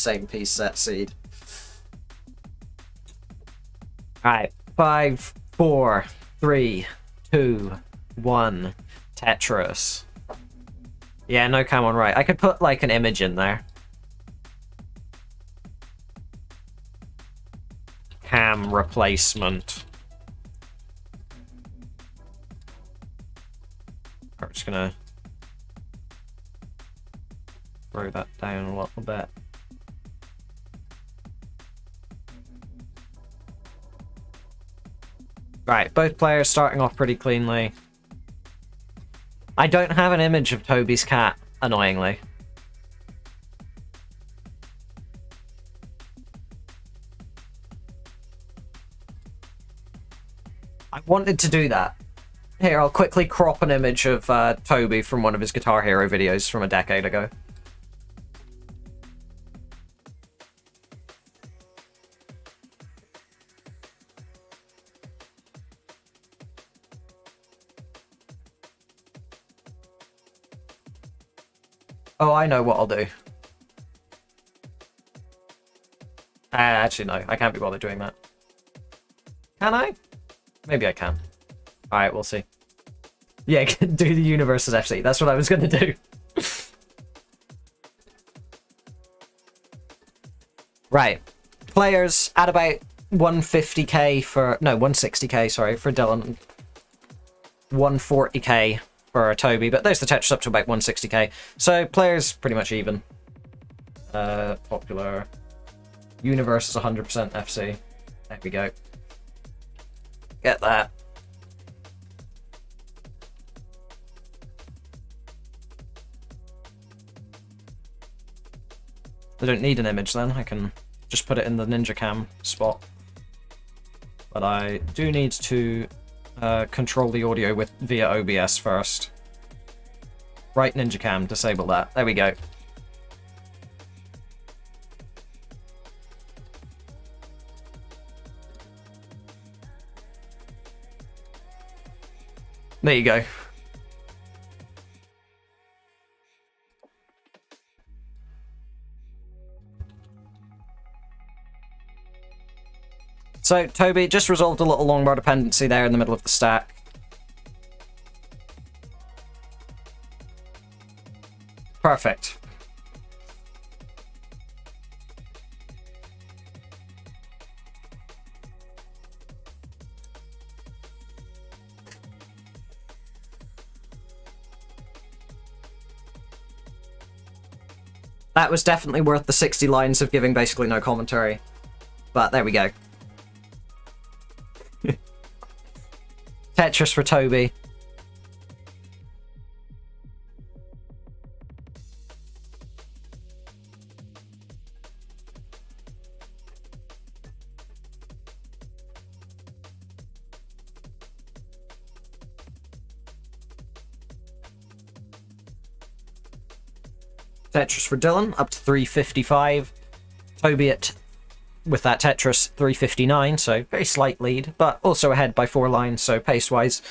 same piece set seed. Alright, 5, 4, 3, 2, 1. Tetris. Yeah, no cam on right. I could put like an image in there. Cam replacement. I'm just gonna throw that down a little bit. Right, both players starting off pretty cleanly. I don't have an image of Tobi's cat, annoyingly. I wanted to do that. Here, I'll quickly crop an image of Tobi from one of his Guitar Hero videos from a decade ago. Oh, I know what I'll do. Actually, no. I can't be bothered doing that. Can I? Maybe I can. Alright, we'll see. Yeah, do the universe as FC. That's what I was going to do. Right. Players at about 150k for... No, 160k, sorry, for Dylan. 140k for Tobi, but there's the Tetris up to about 160k. So players pretty much even. Popular. Universe is 100% FC. There we go. Get that. I don't need an image then, I can just put it in the Ninja Cam spot. But I do need to control the audio via OBS first. Right, Ninja Cam, disable that. There we go. There you go. So, Tobi just resolved a little longbar dependency there in the middle of the stack. Perfect. That was definitely worth the 60 lines of giving basically no commentary. But there we go. Tetris for Tobi. Tetris for Dylan, up to 355. Tobi with that Tetris, 359, so very slight lead, but also ahead by 4 lines, so pace-wise,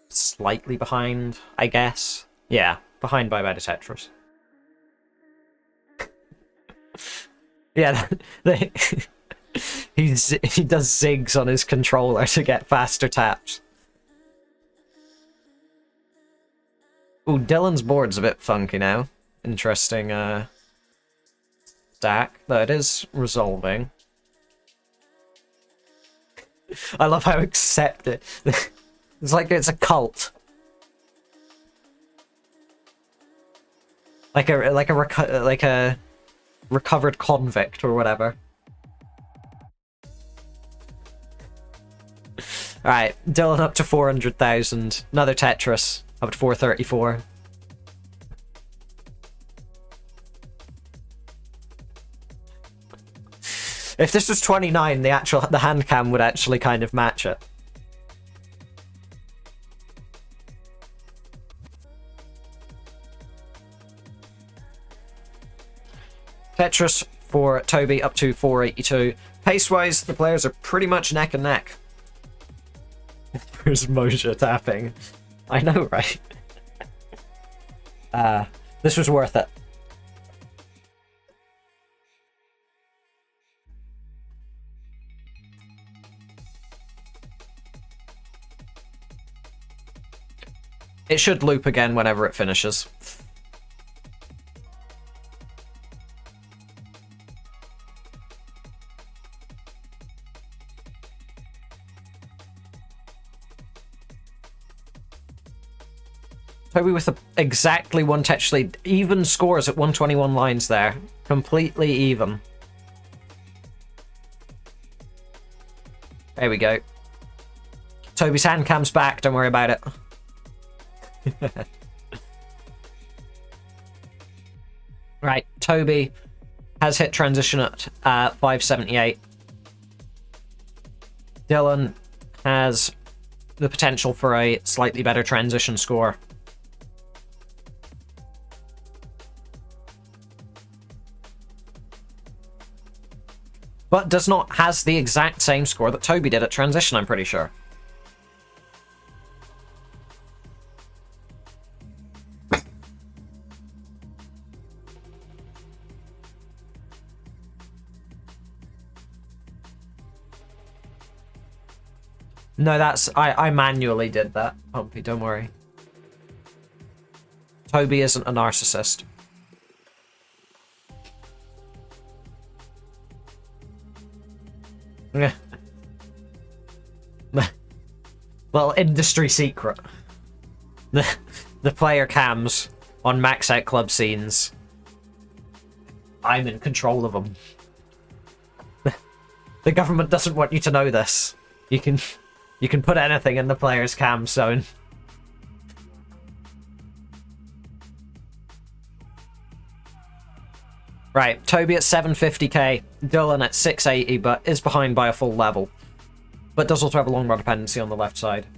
slightly behind, I guess. Yeah, behind by about a Tetris. Yeah, he does zigs on his controller to get faster taps. Ooh, Dylan's board's a bit funky now. Interesting stack, though it is resolving. I love how accepted. It's like it's a cult. Like a recovered convict or whatever. Alright, Dylan up to 400,000. Another Tetris up to 434. If this was 29, the hand cam would actually kind of match it. Tetris for Tobi up to 482. Pace-wise, the players are pretty much neck and neck. There's Moshe tapping. I know, right? This was worth it. It should loop again whenever it finishes. Tobi with exactly one Tetris lead. Even scores at 121 lines there. Completely even. There we go. Tobi's hand cam's back, don't worry about it. Right, Tobi has hit transition at 578. Dylan has the potential for a slightly better transition score. But has the exact same score that Tobi did at transition, I'm pretty sure. No, I manually did that, Pumpy, don't worry. Tobi isn't a narcissist. Yeah. Well, industry secret. The player cams on max out club scenes. I'm in control of them. The government doesn't want you to know this. You can put anything in the player's cam zone. Right, Tobi at 750k, Dylan at 680, but is behind by a full level. But does also have a long run dependency on the left side.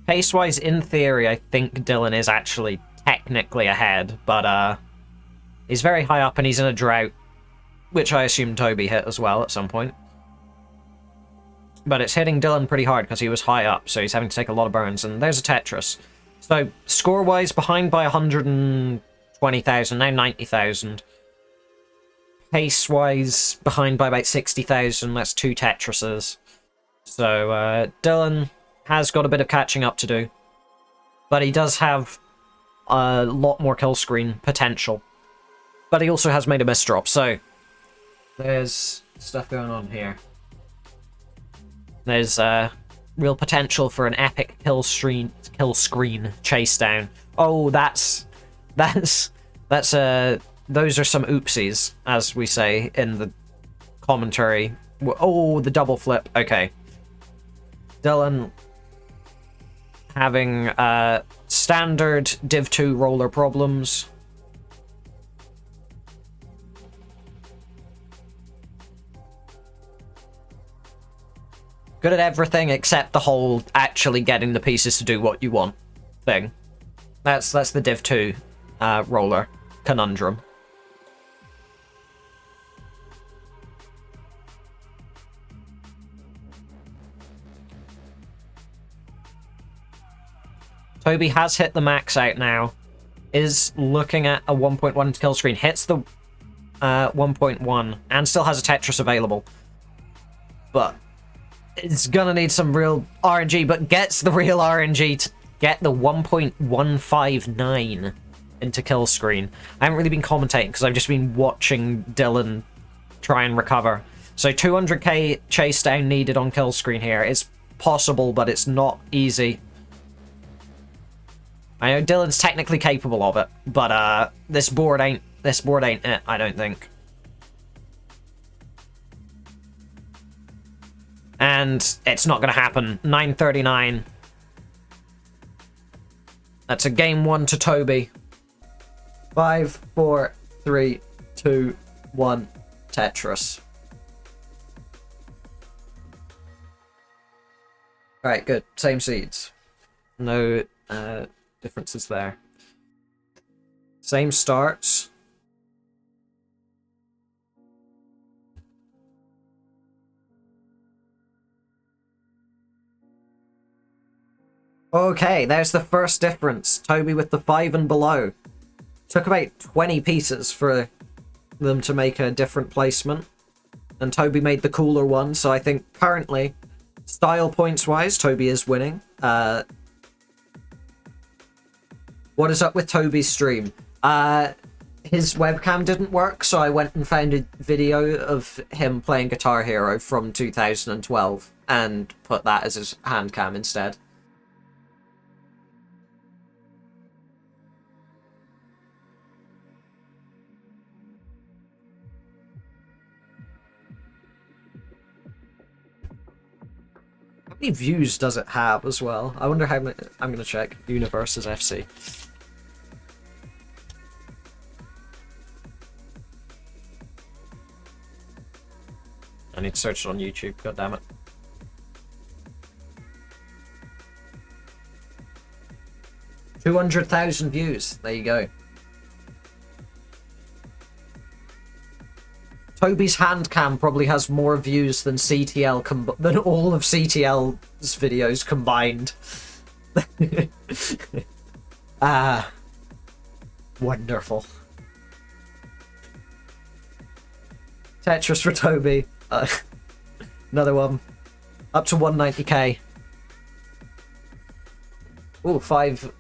Pace-wise, in theory, I think Dylan is actually technically ahead, but he's very high up and he's in a drought, which I assume Tobi hit as well at some point. But it's hitting Dylan pretty hard because he was high up, so he's having to take a lot of burns. And there's a Tetris. So, score-wise, behind by 120,000, now 90,000. Pace-wise, behind by about 60,000, that's 2 Tetrises. So, Dylan has got a bit of catching up to do. But he does have a lot more kill screen potential. But he also has made a misdrop, so there's stuff going on here. There's real potential for an epic kill screen chase down. Oh, those are some oopsies, as we say in the commentary. Oh, the double flip. Okay. Dylan having standard Div 2 roller problems. Good at everything except the whole actually getting the pieces to do what you want thing. That's the Div 2 roller conundrum. Tobi has hit the max out now. Is looking at a 1.1 kill screen. Hits the 1.1 and still has a Tetris available. But it's gonna need some real RNG, but gets the real RNG to get the 1.159 into kill screen. I haven't really been commentating because I've just been watching Dylan try and recover. So 200k chase down needed on kill screen here. It's possible, but it's not easy. I know Dylan's technically capable of it, but this board ain't it, I don't think. And it's not going to happen. 939. That's a game 1 to Tobi. 5, 4, 3, 2, 1. Tetris. Alright, good. Same seeds. No differences there. Same starts. Okay, there's the first difference. Tobi with the 5 and below. Took about 20 pieces for them to make a different placement. And Tobi made the cooler one, so I think currently, style points-wise, Tobi is winning. What is up with Tobi's stream? His webcam didn't work, so I went and found a video of him playing Guitar Hero from 2012 and put that as his hand cam instead. How many views does it have as well? I wonder how many. I'm going to check. Universes FC. I need to search it on YouTube, god damn it. $200,000 views. There you go. Tobi's hand cam probably has more views than CTL than all of CTL's videos combined. Wonderful. Tetris for Tobi. Another one. Up to 190k. Ooh, five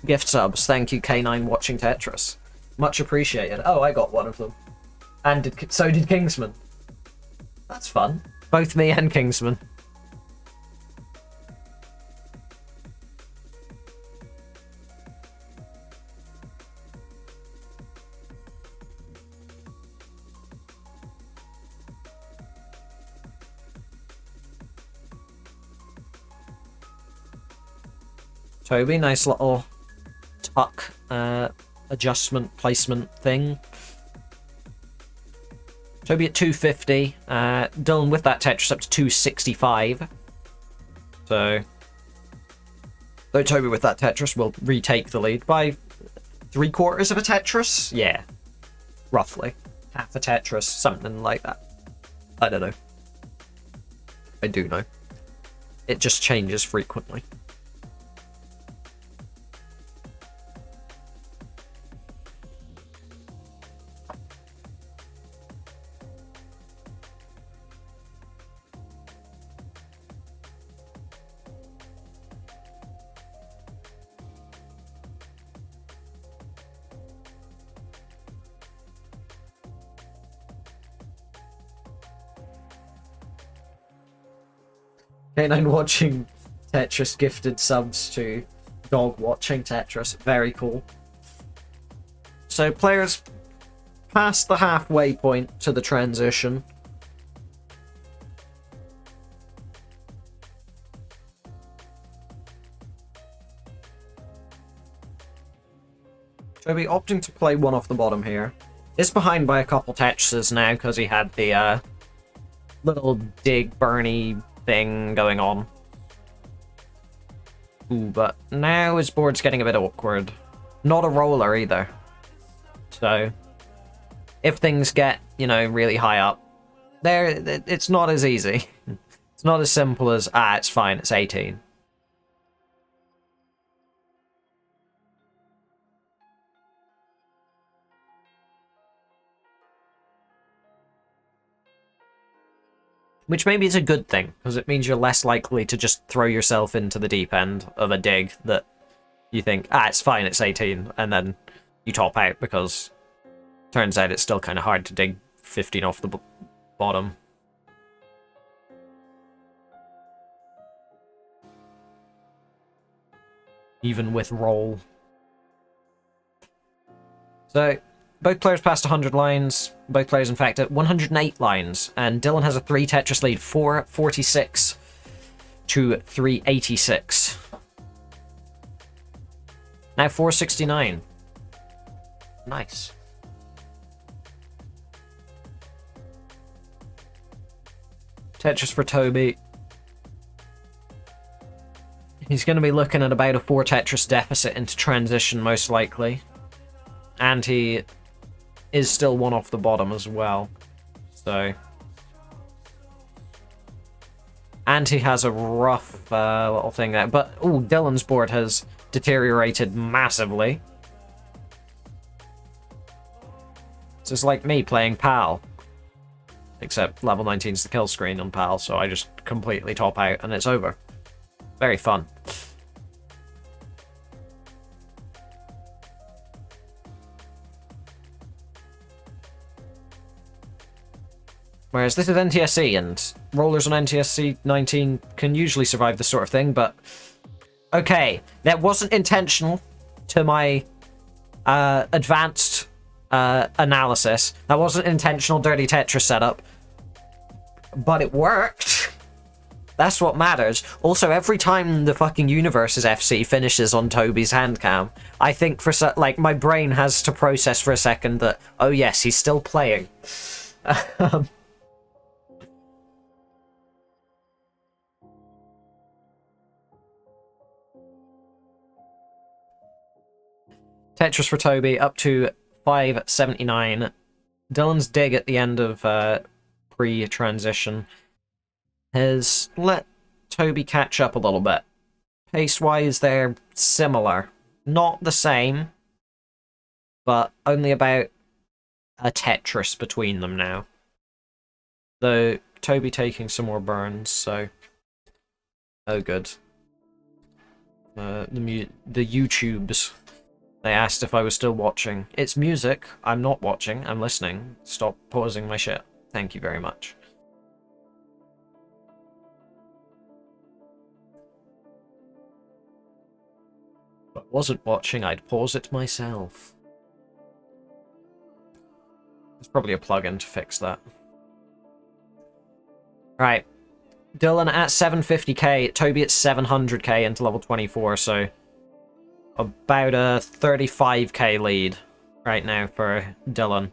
gift subs. Thank you, K9 watching Tetris. Much appreciated. Oh, I got one of them. And so did Kingsman. That's fun. Both me and Kingsman. Tobi, nice little tuck adjustment placement thing. Tobi at 250. Dylan with that Tetris up to 265. So, though Tobi with that Tetris will retake the lead by 3/4 of a Tetris? Yeah. Roughly. Half a Tetris, something like that. I don't know. I do know. It just changes frequently. K9 watching Tetris gifted subs to Dog watching Tetris. Very cool. So players past the halfway point to the transition. Tobi opting to play one off the bottom here. Is behind by a couple Tetrises now because he had the little dig Bernie thing going on. Ooh, but now his board's getting a bit awkward. Not a roller either. So, if things get, you know, really high up, there, it's not as easy. It's not as simple as, it's fine, it's 18. Which maybe is a good thing, because it means you're less likely to just throw yourself into the deep end of a dig that you think, it's fine, it's 18, and then you top out, because turns out it's still kind of hard to dig 15 off the bottom. Even with roll. So, both players passed 100 lines. Both players, in fact, at 108 lines. And Dylan has a 3 Tetris lead, 446 to 386. Now 469. Nice. Tetris for Tobi. He's going to be looking at about a 4 Tetris deficit into transition, most likely. And he is still one off the bottom as well. So. And he has a rough little thing there. But, oh, Dylan's board has deteriorated massively. is like me playing PAL. Except level 19 is the kill screen on PAL, so I just completely top out and it's over. Very fun. Whereas this is NTSC, and rollers on NTSC 19 can usually survive this sort of thing, but... Okay, that wasn't intentional to my advanced analysis. That wasn't intentional dirty Tetris setup. But it worked. That's what matters. Also, every time the fucking Universe's FC finishes on Tobi's handcam, I think for like my brain has to process for a second that, oh yes, he's still playing. Tetris for Tobi up to 579. Dylan's dig at the end of pre-transition has let Tobi catch up a little bit. Pace-wise, they're similar. Not the same, but only about a Tetris between them now. Though Tobi taking some more burns, so... Oh, good. The YouTubes. They asked if I was still watching. It's music. I'm not watching. I'm listening. Stop pausing my shit. Thank you very much. If I wasn't watching, I'd pause it myself. There's probably a plugin to fix that. Right. Dylan at 750k, Tobi at 700k into level 24, so... about a 35k lead right now for Dylan.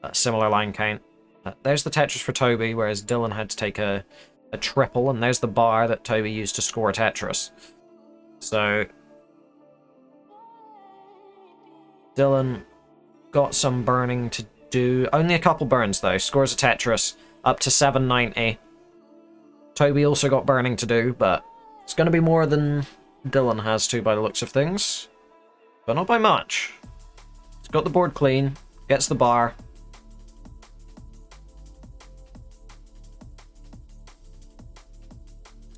A similar line count. There's the Tetris for Tobi, whereas Dylan had to take a triple, and there's the bar that Tobi used to score Tetris. So... Dylan got some burning to do. Only a couple burns, though. Scores a Tetris up to 790. Tobi also got burning to do, but it's going to be more than Dylan has to by the looks of things. But not by much. He's got the board clean, gets the bar.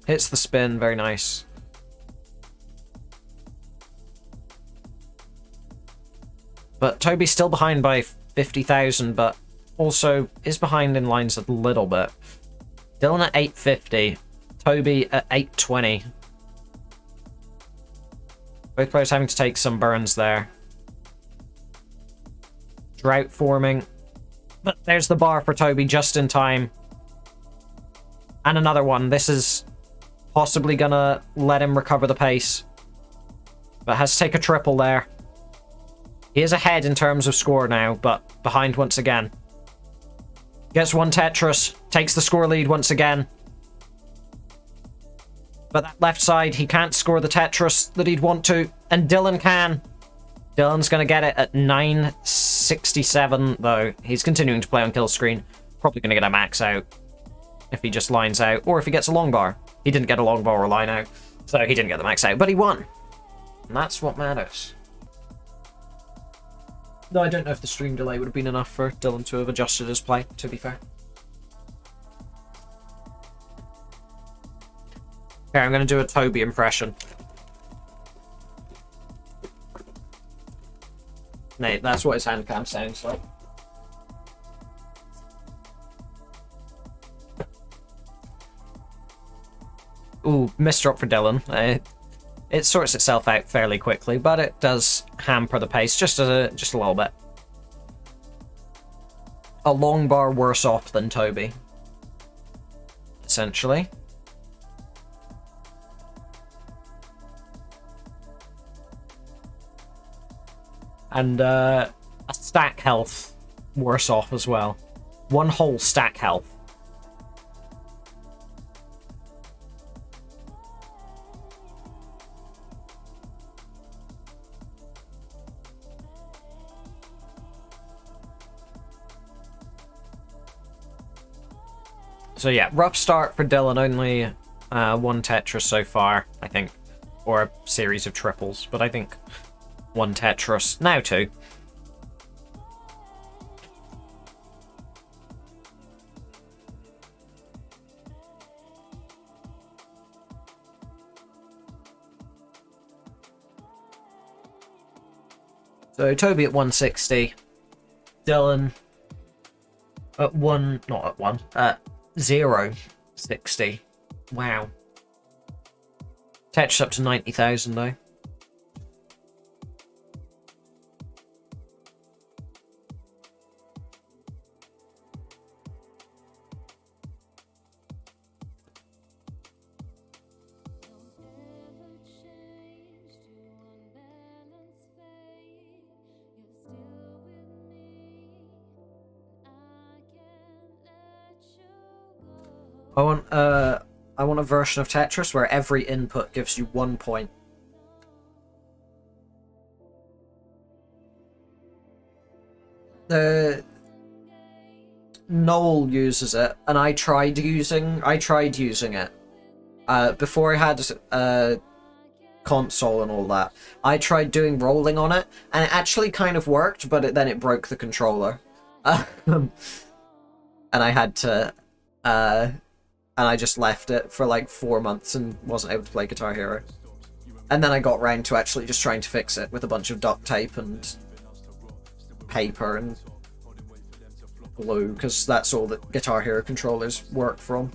Hits the spin, very nice. But Tobi's still behind by 50,000, but also is behind in lines a little bit. Dylan at 850, Tobi at 820. Both players having to take some burns there. Drought forming. But there's the bar for Tobi just in time. And another one. This is possibly gonna let him recover the pace. But has to take a triple there. He is ahead in terms of score now, but behind once again. Gets one Tetris, takes the score lead once again. But that left side, he can't score the Tetris that he'd want to, and Dylan can. Dylan's going to get it at 967, though. He's continuing to play on kill screen. Probably going to get a max out if he just lines out, or if he gets a long bar. He didn't get a long bar or line out, so he didn't get the max out, but he won. And that's what matters. Though I don't know if the stream delay would have been enough for Dylan to have adjusted his play, to be fair. Okay, I'm going to do a Tobi impression. Nate, that's what his handcam sounds like. Ooh, misdrop for Dylan. It sorts itself out fairly quickly, but it does hamper the pace just a little bit. A long bar worse off than Tobi, essentially. And a stack health worse off as well. One whole stack health. So yeah, rough start for Dylan, only one Tetris so far, I think. Or a series of triples, but I think one Tetris. Now two. So Tobi at 160, Dylan at 060. Wow. Tetris up to 90,000 though. I want a version of Tetris where every input gives you 1 point. Noel uses it, and I tried using it. Before I had a console and all that. I tried doing rolling on it, and it actually kind of worked, but then it broke the controller. And I had to and I just left it for like 4 months and wasn't able to play Guitar Hero. And then I got round to actually just trying to fix it with a bunch of duct tape and paper and glue, because that's all that Guitar Hero controllers work from.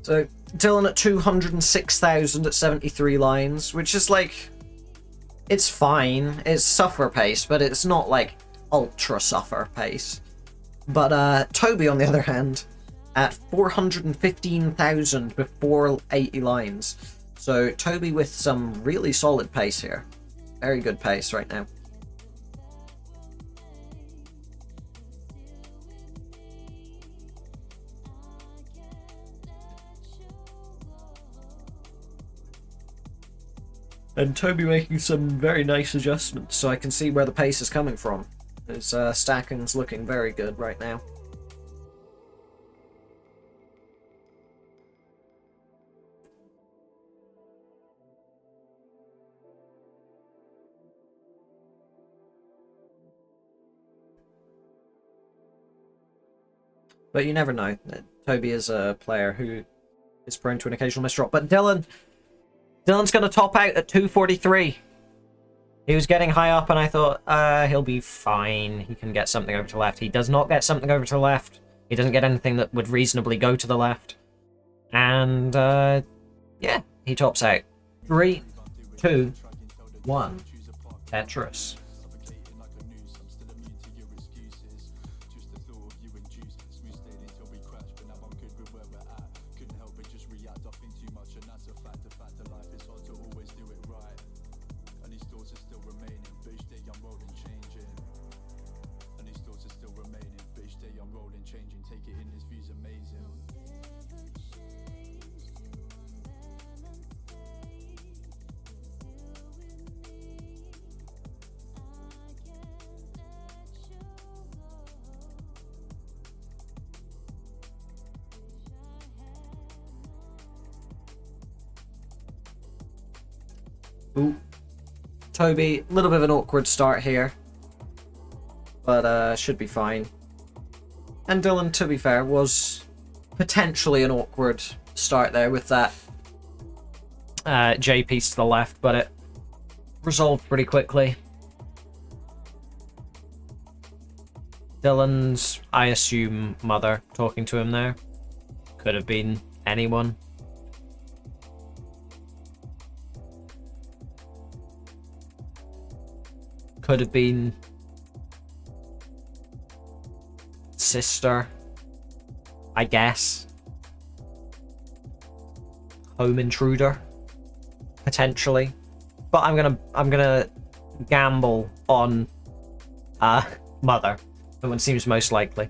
So, Dylan at 206,000 at 73 lines, which is like, it's fine. It's suffer pace, but it's not like ultra suffer pace. But Tobi, on the other hand, at 415,000 before 80 lines. So Tobi with some really solid pace here. Very good pace right now. And Tobi making some very nice adjustments, so I can see where the pace is coming from. His stacking's looking very good right now. But you never know. Tobi is a player who is prone to an occasional misdrop. But Dylan's going to top out at 243. He was getting high up, and I thought, he'll be fine. He can get something over to the left. He does not get something over to the left. He doesn't get anything that would reasonably go to the left. And, yeah, he tops out. 3, 2, 1. Tetris. Ooh. Tobi, a little bit of an awkward start here, but should be fine. And Dylan, to be fair, was potentially an awkward start there with that J piece to the left, but it resolved pretty quickly. Dylan's, I assume, mother talking to him there. Could have been anyone. Could have been sister, I guess. Home intruder, potentially. But I'm gonna gamble on mother. That one seems most likely.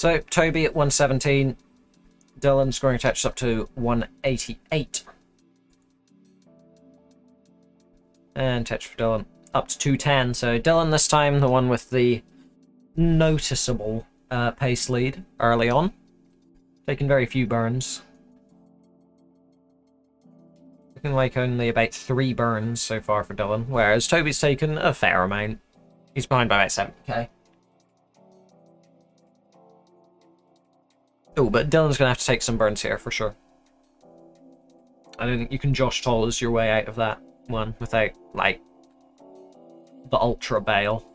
So, Tobi at 117. Dylan scoring Tetris up to 188. And Tetris for Dylan up to 210. So, Dylan this time, the one with the noticeable pace lead early on. Taking very few burns. Looking like only about 3 burns so far for Dylan, whereas Tobi's taken a fair amount. He's behind by about 70k. Oh, but Dylan's going to have to take some burns here for sure. I don't think you can Josh Tollers your way out of that one without, like, the Ultra Bail.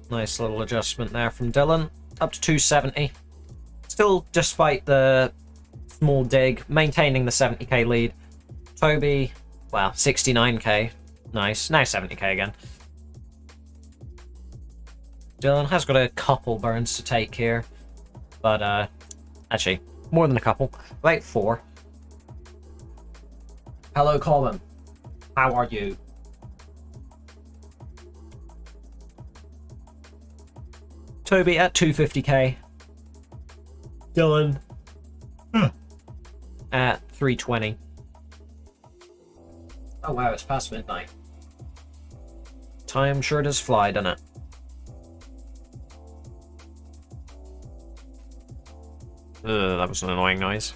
Nice little adjustment there from Dylan. Up to 270. Still, despite the small dig, maintaining the 70k lead. Tobi, well, 69k. Nice. Now 70k again. Dylan has got a couple burns to take here. But, actually, more than a couple. About 4. Hello, Colin. How are you? Tobi at 250k. Dylan at 320. Oh wow, it's past midnight. Time sure does fly, doesn't it? That was an annoying noise.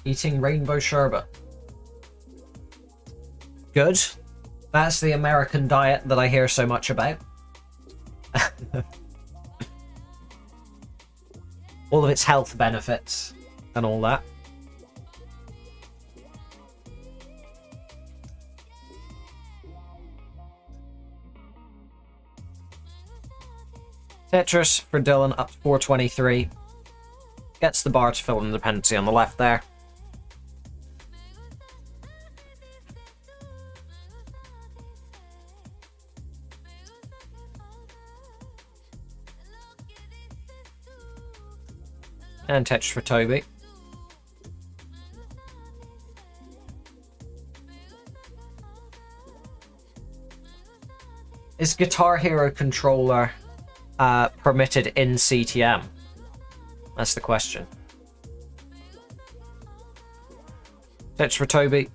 Eating rainbow sherbet. Good. That's the American diet that I hear so much about. All of its health benefits and all that. Tetris for Dylan up to 423. Gets the bar to fill in the dependency on the left there. And Tetris for Tobi. Is Guitar Hero controller permitted in CTM? That's the question. Tetris for Tobi.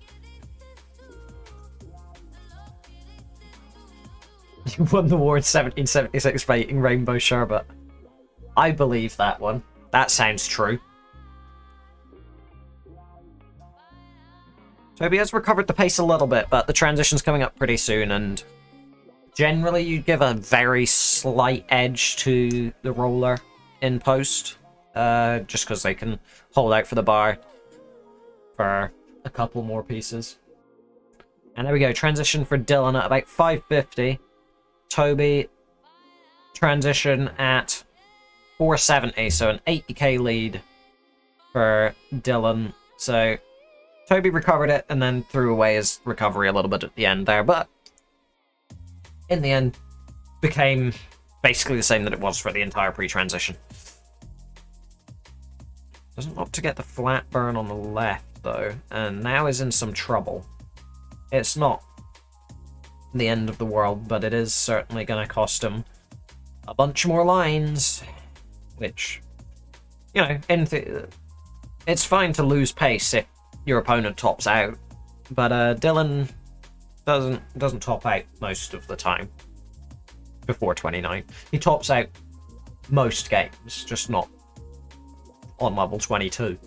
You won the war in 1776 by eating rainbow sherbet. I believe that one. That sounds true. Tobi has recovered the pace a little bit, but the transition's coming up pretty soon, and generally you'd give a very slight edge to the roller in post, just because they can hold out for the bar for a couple more pieces. And there we go, transition for Dylan at about 550. Tobi, transition at 470, so an 80k lead for Dylan. So Tobi recovered it and then threw away his recovery a little bit at the end there, but in the end became basically the same that it was for the entire pre-transition. Doesn't opt to get the flat burn on the left though, and now is in some trouble. It's not the end of the world, but it is certainly going to cost him a bunch more lines. Which, you know, it's fine to lose pace if your opponent tops out, but Dylan doesn't top out most of the time before 29. He tops out most games, just not on level 22.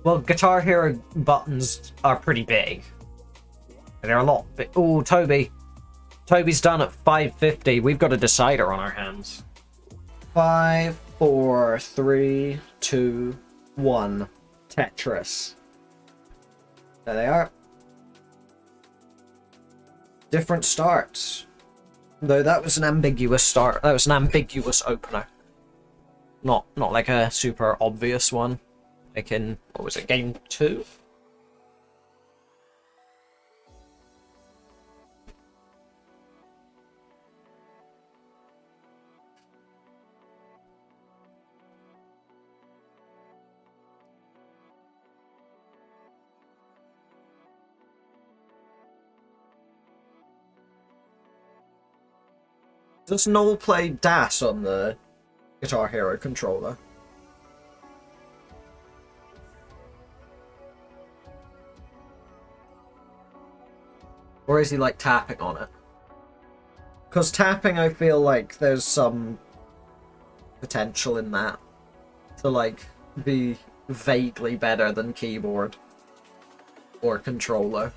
Well, Guitar Hero buttons are pretty big. They're a lot big. Oh, Tobi. Tobi's done at 550. We've got a decider on our hands. 5, 4, 3, 2, 1. Tetris. There they are. Different starts. Though that was an ambiguous start. That was an ambiguous opener. Not like a super obvious one. Like in, what was it, game 2? Does Noel play DAS on the Guitar Hero controller? Or is he like tapping on it? Because tapping, I feel like there's some potential in that to like be vaguely better than keyboard or controller.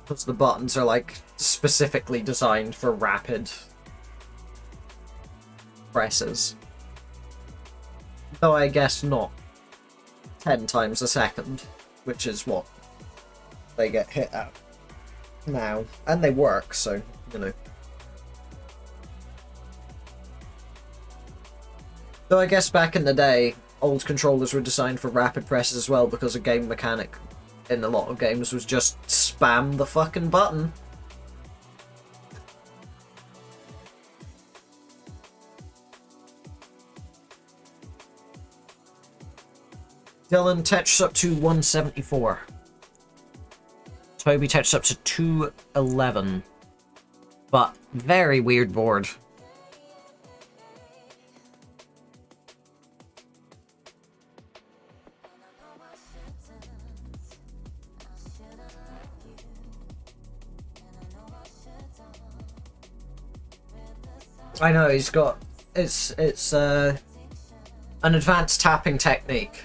Because the buttons are like specifically designed for rapid presses. Though I guess not 10 times a second, which is what they get hit at now. And they work, so, you know. Though I guess back in the day, old controllers were designed for rapid presses as well, because a game mechanic in a lot of games was just spam the fucking button. Dylan Tetris up to 174. Tobi Tetris up to 211. But very weird board. I know, he's got... It's an advanced tapping technique.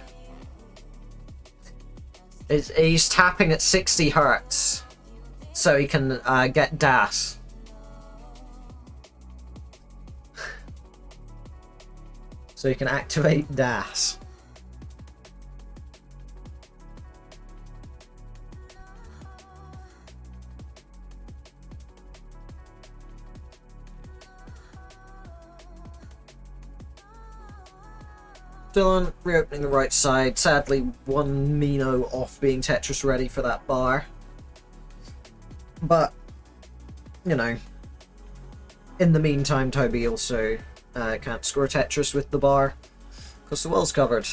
He's tapping at 60 hertz, so he can get DAS. So you can activate DAS. Dylan reopening the right side. Sadly, one Mino off being Tetris ready for that bar. But, you know, in the meantime, Tobi also can't score Tetris with the bar because the wall's covered.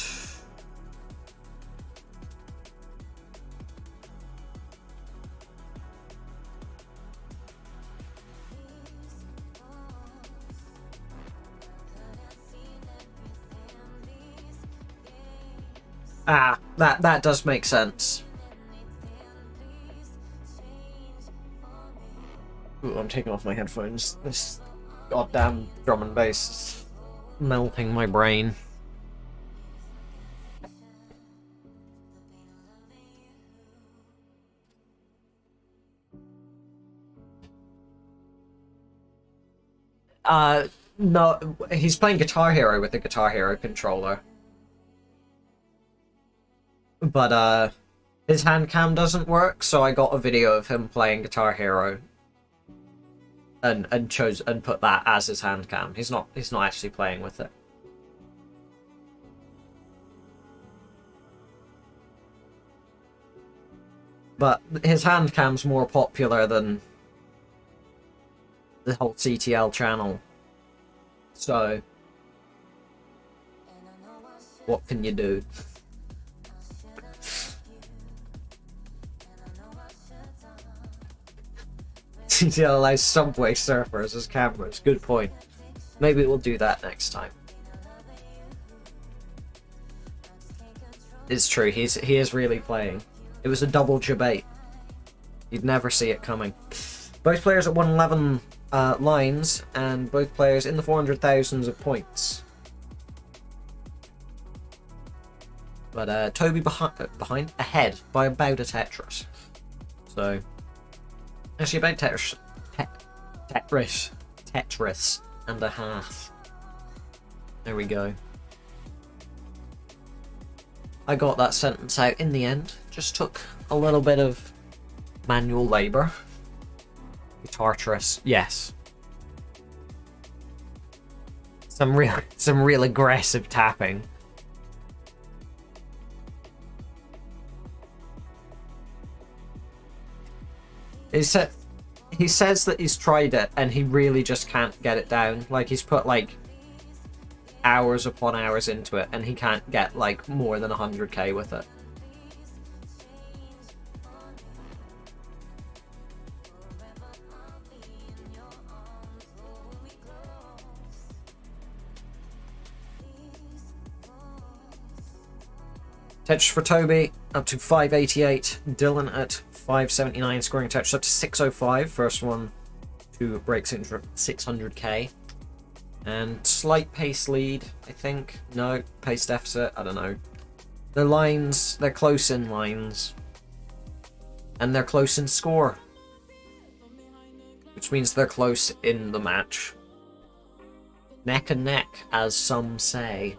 Ah, that does make sense. Ooh, I'm taking off my headphones. This goddamn drum and bass is melting my brain. No, he's playing Guitar Hero with the Guitar Hero controller. But, his hand cam doesn't work, so I got a video of him playing Guitar Hero. And put that as his hand cam. He's not actually playing with it. But his hand cam's more popular than the whole CTL channel. So what can you do? CTL allows Subway Surfers as cameras. Good point. Maybe we'll do that next time. It's true, he is really playing. It was a double debate. You'd never see it coming. Both players at 111 lines, and both players in the 400,000s of points. But Tobi ahead by about a Tetris. So Actually, about Tetris and a half. There we go. I got that sentence out in the end. Just took a little bit of manual labour. Tartarus, yes. Some real aggressive tapping. He says that he's tried it and he really just can't get it down. Like, he's put like hours upon hours into it and he can't get like more than 100k with it. Tetris for Tobi up to 588. Dylan at 579, scoring Tetris up to 605. First one to break 600k. And slight pace lead, I think. No, pace deficit, I don't know. Their lines, they're close in lines. And they're close in score. Which means they're close in the match. Neck and neck, as some say.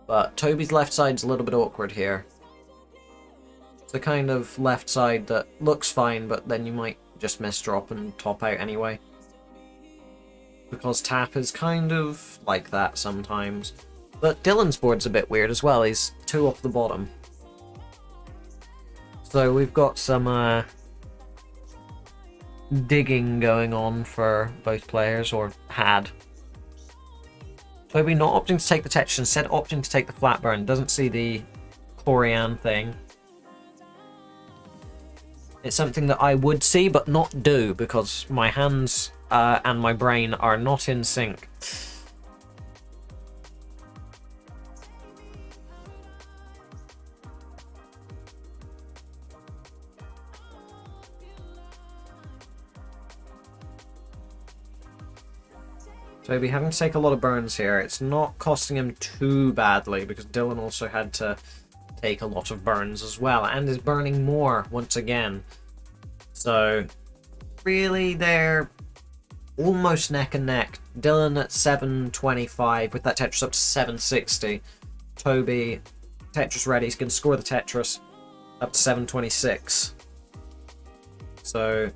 But Tobi's left side's a little bit awkward here. It's the kind of left side that looks fine, but then you might just miss drop and top out anyway. Because tap is kind of like that sometimes. But Dylan's board's a bit weird as well. He's 2 off the bottom. So we've got some digging going on for both players, or had. Tobi not opting to take the Tetris, instead opting to take the flat burn. Doesn't see the Corian thing. It's something that I would see, but not do, because my hands and my brain are not in sync. Tobi having to take a lot of burns here. It's not costing him too badly, because Dylan also had to take a lot of burns as well, and is burning more once again. So, really, they're almost neck and neck. Dylan at 725 with that Tetris up to 760. Tobi, Tetris ready, he's going to score the Tetris up to 726. So,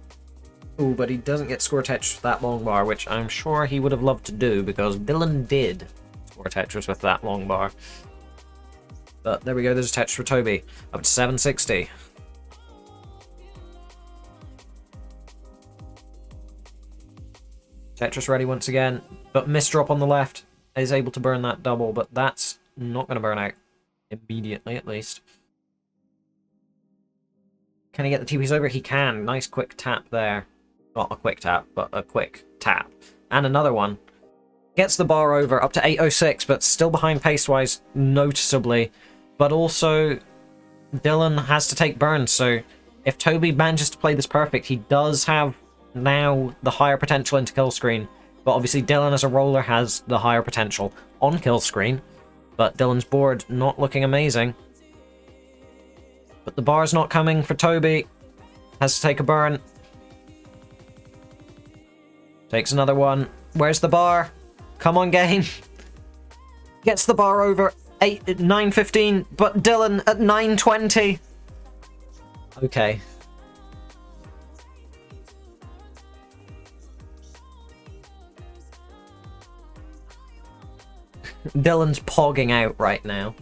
ooh, but he doesn't get score Tetris with that long bar, which I'm sure he would have loved to do, because Dylan did score Tetris with that long bar. But there we go, there's a Tetris for Tobi, up to 760. Tetris ready once again, but misdrop on the left, is able to burn that double, but that's not going to burn out immediately, at least. Can he get the TPs over? He can. Nice quick tap there. Not a quick tap, but a quick tap. And another one. Gets the bar over up to 806, but still behind pace-wise noticeably. But also, Dylan has to take burns, so if Tobi manages to play this perfect, he does have now the higher potential into kill screen. But obviously Dylan as a roller has the higher potential on kill screen. But Dylan's board not looking amazing. But the bar's not coming for Tobi. Has to take a burn. Takes another one. Where's the bar? Come on, game. Gets the bar over 9:15, but Dylan at 9:20. Okay. Dylan's pogging out right now.